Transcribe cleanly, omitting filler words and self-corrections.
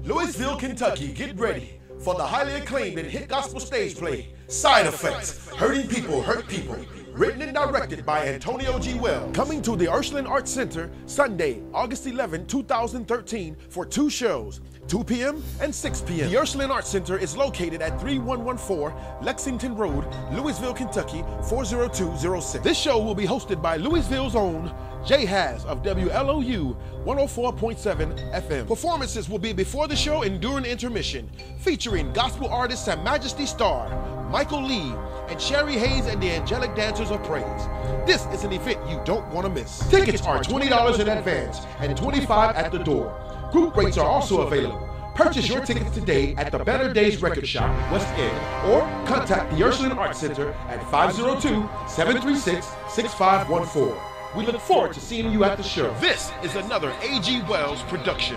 Louisville, Kentucky, get ready for the highly acclaimed and hit gospel stage play, Side Effects, Hurting People Hurt People, written and directed by Antonio G. Wells. Coming to the Ursuline Arts Center, Sunday, August 11, 2013, for 2 shows, 2 p.m. and 6 p.m. The Ursuline Arts Center is located at 3114 Lexington Road, Louisville, Kentucky, 40206. This show will be hosted by Louisville's own Jay Haas of WLOU 104.7 FM. Performances will be before the show and during intermission, featuring gospel artist Her Majesty Star, Michael Lee, and Sherry Hayes and the Angelic Dancers of Praise. This is an event you don't want to miss. Tickets are $20 in advance and $25 at the door. Group rates are also available. Purchase your tickets today at the Better Days Record Shop, West End, or contact the Ursuline Arts Center at 502-736-6514. We look forward to seeing you at the show. This is another A.G. Wells production.